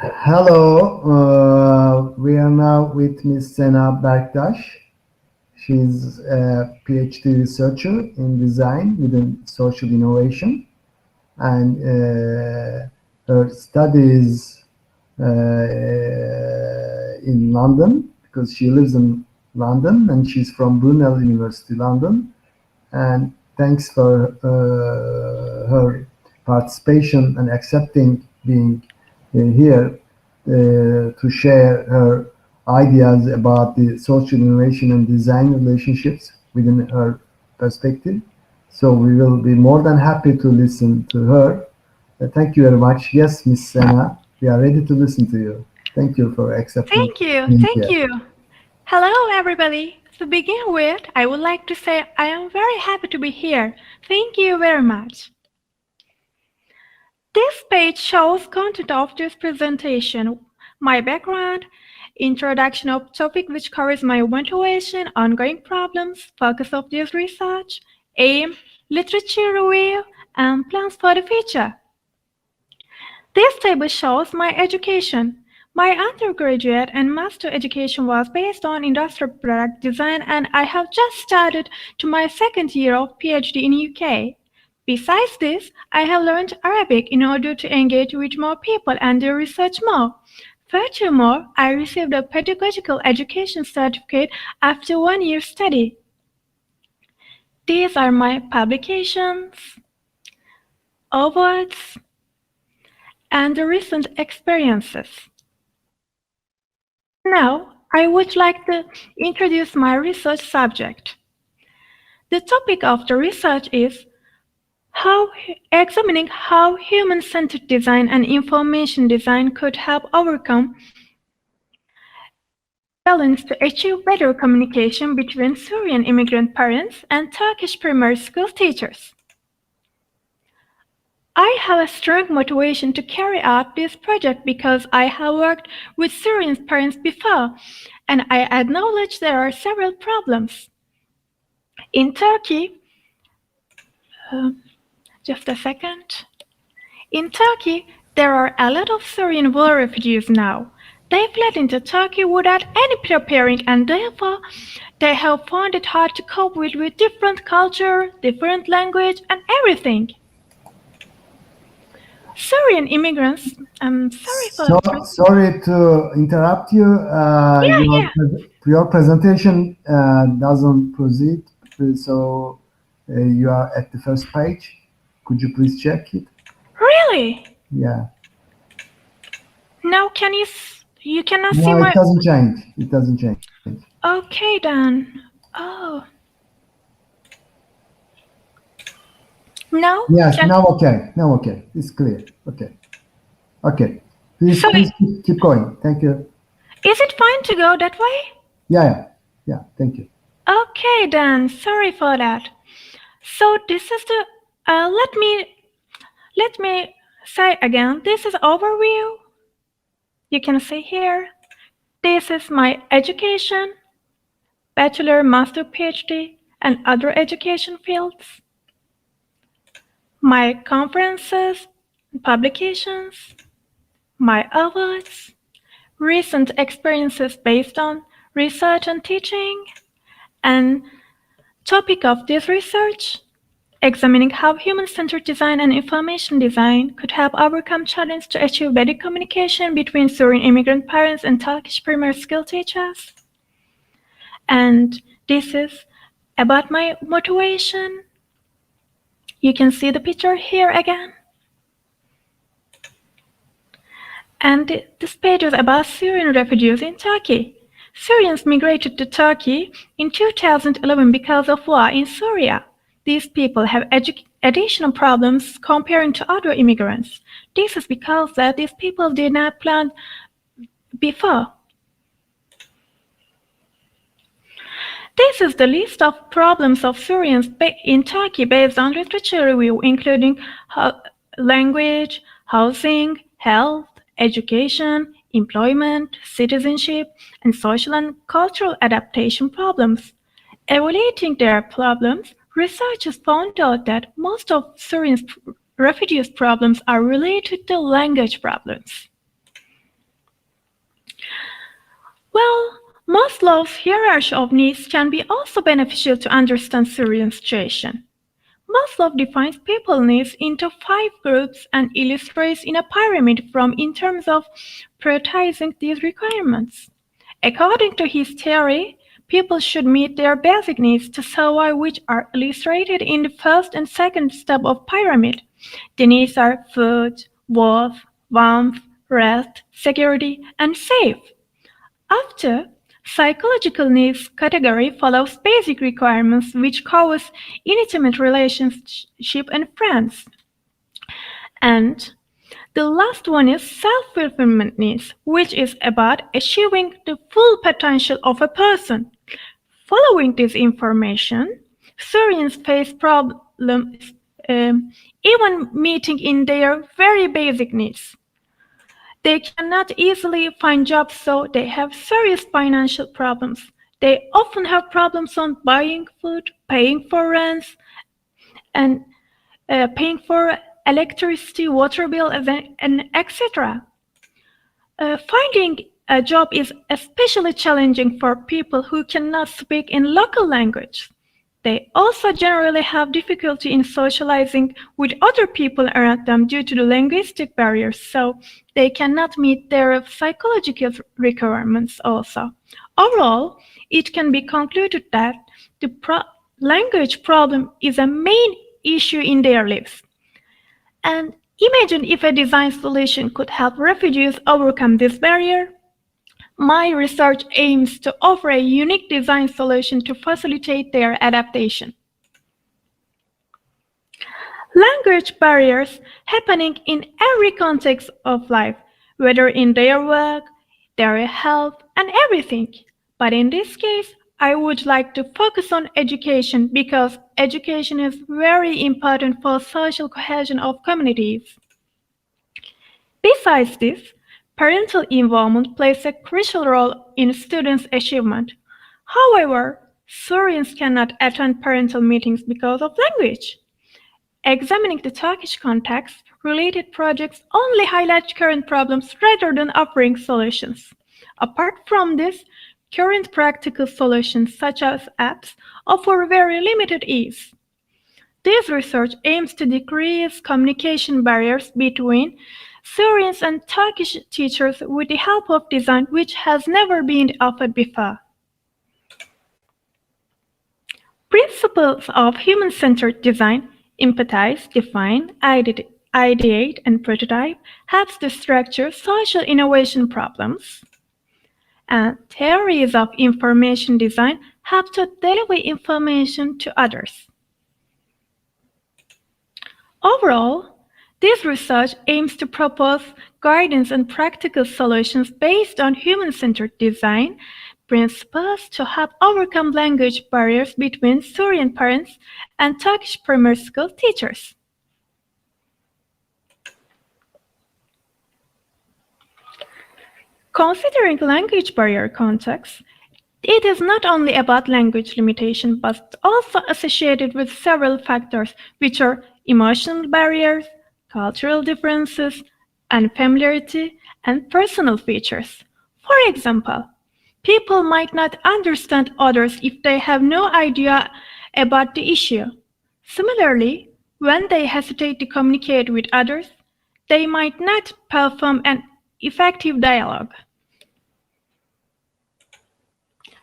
Hello, we are now with Ms. Sena Berktaş. She's a Ph.D. researcher in design within social innovation, and her studies in London because she lives in London and she's from Brunel University London. And thanks for her participation and accepting being here to share her ideas about the social innovation and design relationships within her perspective. So we will be more than happy to listen to her. Thank you very much. Yes, Ms. Sena, we are ready to listen to you. Thank you for accepting. Thank you. Hello, everybody. To begin with, I would like to say I am very happy to be here. Thank you very much. This page shows content of this presentation, my background, introduction of topic which covers my motivation, ongoing problems, focus of this research, aim, literature review, and plans for the future. This table shows my education. My undergraduate and master education was based on industrial product design, and I have just started to my second year of Ph.D. in UK. Besides this, I have learned Arabic in order to engage with more people and do research more. Furthermore, I received a pedagogical education certificate after 1 year study. These are my publications, awards, and the recent experiences. Now, I would like to introduce my research subject. The topic of the research is examining how human-centered design and information design could help overcome challenge to achieve better communication between Syrian immigrant parents and Turkish primary school teachers. I have a strong motivation to carry out this project because I have worked with Syrian parents before, and I acknowledge there are several problems. In Turkey, just a second. In Turkey, there are a lot of Syrian war refugees now. They fled into Turkey without any preparing, and therefore they have found it hard to cope with different culture, different language, and everything. Syrian immigrants, I'm sorry for Sorry to interrupt you. Your presentation doesn't proceed, so you are at the first page. Could you please check it? Really? Yeah. Now you cannot No, see my... it doesn't change. It doesn't change. Okay then. Oh. No? Yes, now okay. Now okay. It's clear. Okay. Okay. Please keep going. Thank you. Is it fine to go that way? Yeah. Thank you. Okay then. Sorry for that. So this is the... let me say again. This is overview. You can see here. This is my education, bachelor, master, PhD, and other education fields. My conferences, publications, my awards, recent experiences based on research and teaching, and topic of this research, examining how human-centered design and information design could help overcome challenges to achieve better communication between Syrian immigrant parents and Turkish primary school teachers. And this is about my motivation. You can see the picture here again. And this page is about Syrian refugees in Turkey. Syrians migrated to Turkey in 2011 because of war in Syria. These people have additional problems comparing to other immigrants. This is because that these people did not plan before. This is the list of problems of Syrians in Turkey based on literature review, including language, housing, health, education, employment, citizenship, and social and cultural adaptation problems. Evaluating their problems, researchers found out that most of Syrian refugees' problems are related to language problems. Well, Maslow's hierarchy of needs can be also beneficial to understand Syrian situation. Maslow defines people needs into 5 groups and illustrates in a pyramid from in terms of prioritizing these requirements. According to his theory, people should meet their basic needs to survive, which are illustrated in the first and second step of pyramid. The needs are food, warmth, rest, security, and safe. After, psychological needs category follows basic requirements which covers intimate relationship and friends. And the last one is self-fulfillment needs, which is about achieving the full potential of a person. Following this information, Syrians face problems even meeting in their very basic needs. They cannot easily find jobs, so they have serious financial problems. They often have problems on buying food, paying for rents, and paying for electricity, water bill, and etc. Finding a job is especially challenging for people who cannot speak in local language. They also generally have difficulty in socializing with other people around them due to the linguistic barriers, so they cannot meet their psychological requirements also. Overall, it can be concluded that the language problem is a main issue in their lives. And imagine if a design solution could help refugees overcome this barrier. My research aims to offer a unique design solution to facilitate their adaptation. Language barriers happening in every context of life, whether in their work, their health, and everything. But in this case, I would like to focus on education because education is very important for social cohesion of communities. Besides this, parental involvement plays a crucial role in students' achievement. However, Syrians cannot attend parental meetings because of language. Examining the Turkish context, related projects only highlight current problems rather than offering solutions. Apart from this, current practical solutions such as apps offer very limited ease. This research aims to decrease communication barriers between Syrians and Turkish teachers with the help of design which has never been offered before. Principles of human-centered design: empathize, define, ideate, and prototype helps to structure social innovation problems. And theories of information design help to deliver information to others. Overall, this research aims to propose guidance and practical solutions based on human-centered design principles to help overcome language barriers between Syrian parents and Turkish primary school teachers. Considering language barrier context, it is not only about language limitation but also associated with several factors which are emotional barriers, cultural differences, unfamiliarity, and personal features. For example, people might not understand others if they have no idea about the issue. Similarly, when they hesitate to communicate with others, they might not perform an effective dialogue.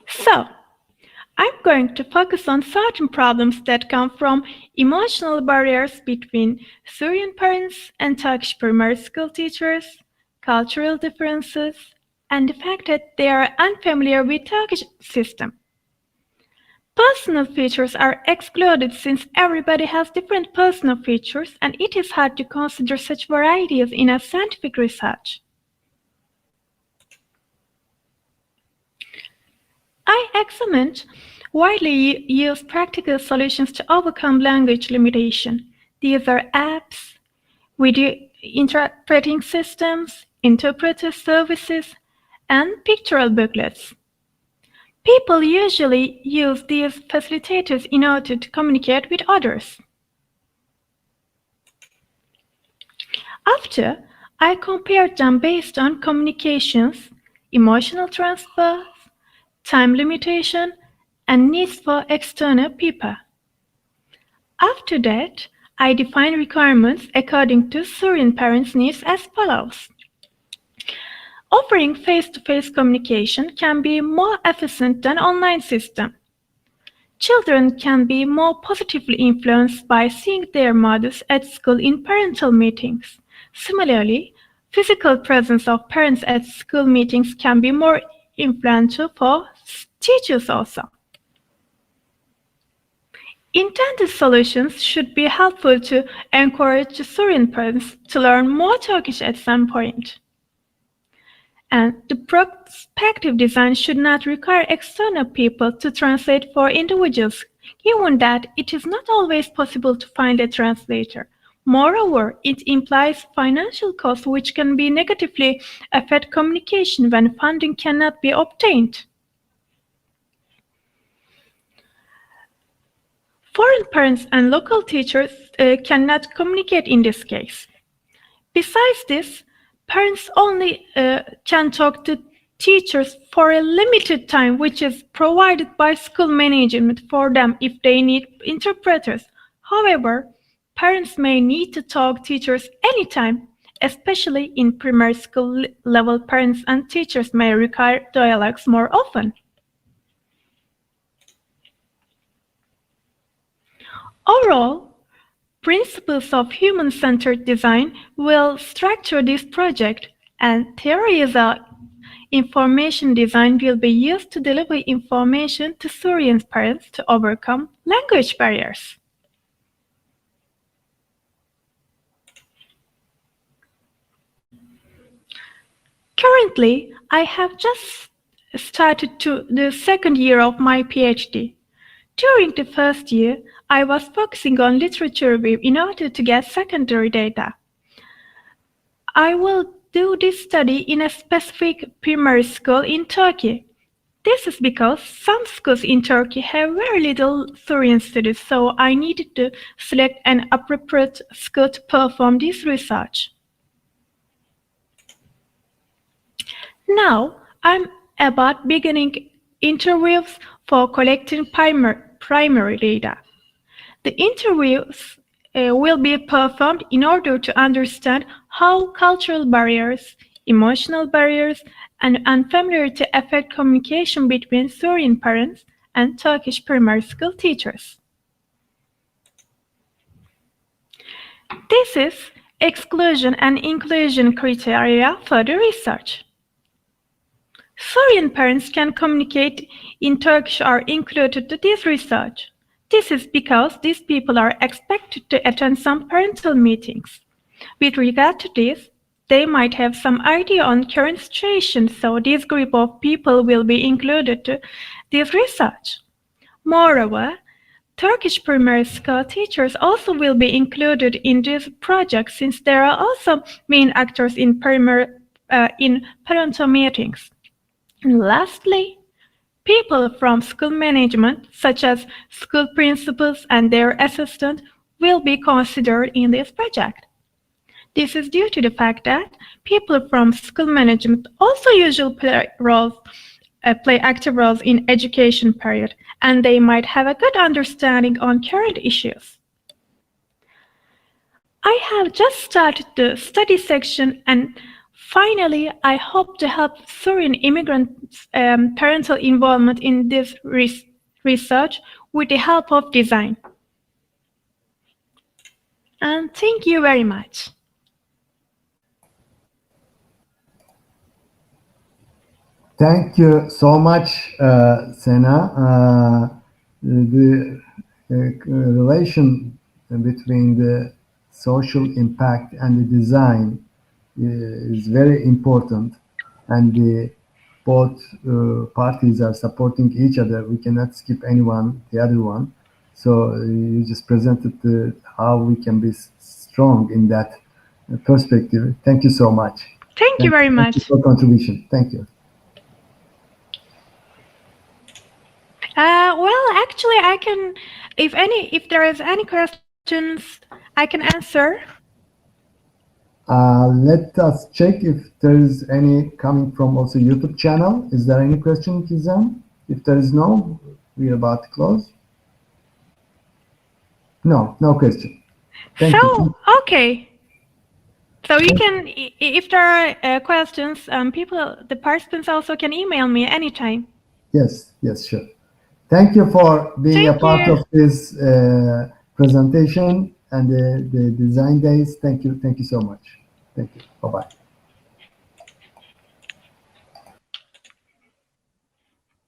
So, I'm going to focus on certain problems that come from emotional barriers between Syrian parents and Turkish primary school teachers, cultural differences, and the fact that they are unfamiliar with Turkish system. Personal features are excluded since everybody has different personal features and it is hard to consider such varieties in a scientific research. I examined widely used practical solutions to overcome language limitation. These are apps, video interpreting systems, interpreter services, and pictorial booklets. People usually use these facilitators in order to communicate with others. After, I compared them based on communications, emotional transfer, time limitation, and needs for external people. After that, I define requirements according to Syrian parents' needs as follows. Offering face-to-face communication can be more efficient than online system. Children can be more positively influenced by seeing their mothers at school in parental meetings. Similarly, physical presence of parents at school meetings can be more influential for teachers also. Intended solutions should be helpful to encourage Syrian parents to learn more Turkish at some point. And the prospective design should not require external people to translate for individuals, given that it is not always possible to find a translator. Moreover, it implies financial costs which can be negatively affect communication when funding cannot be obtained. Foreign parents and local teachers cannot communicate in this case. Besides this, parents only can talk to teachers for a limited time, which is provided by school management for them if they need interpreters. However, parents may need to talk to teachers anytime, especially in primary school level. Parents and teachers may require dialogues more often. Overall, principles of human-centered design will structure this project, and theories of information design will be used to deliver information to Syrian parents to overcome language barriers. Currently, I have just started the second year of my Ph.D. During the first year, I was focusing on literature review in order to get secondary data. I will do this study in a specific primary school in Turkey. This is because some schools in Turkey have very little Syrian students, so I needed to select an appropriate school to perform this research. Now, I'm about beginning interviews for collecting primary data. The interviews will be performed in order to understand how cultural barriers, emotional barriers, and unfamiliarity affect communication between Syrian parents and Turkish primary school teachers. This is exclusion and inclusion criteria for the research. Syrian parents can communicate in Turkish are included to this research. This is because these people are expected to attend some parental meetings. With regard to this, they might have some idea on current situation, so this group of people will be included to this research. Moreover, Turkish primary school teachers also will be included in this project since they are also main actors in parental meetings. And lastly, people from school management, such as school principals and their assistants, will be considered in this project. This is due to the fact that people from school management also usually play active roles in education period, and they might have a good understanding on current issues. I have just started the study section, and finally, I hope to help Syrian immigrants' parental involvement in this research with the help of design. And thank you very much. Thank you so much, Sena. The relation between the social impact and the design is very important, and both parties are supporting each other. We cannot skip the other one. So you just presented how we can be strong in that perspective. Thank you so much. Thank you very much. Thank you for contribution. Thank you. Well, actually, I can, if there is any questions, I can answer. Let us check if there is any coming from also YouTube channel. Is there any question, Kizan? If there is no, we're about to close. No question. Thank you. Okay. So you can, if there are questions, the participants also can email me anytime. Yes, sure. Thank you for being a part of this presentation and the design days. Thank you so much. Thank you. Bye-bye.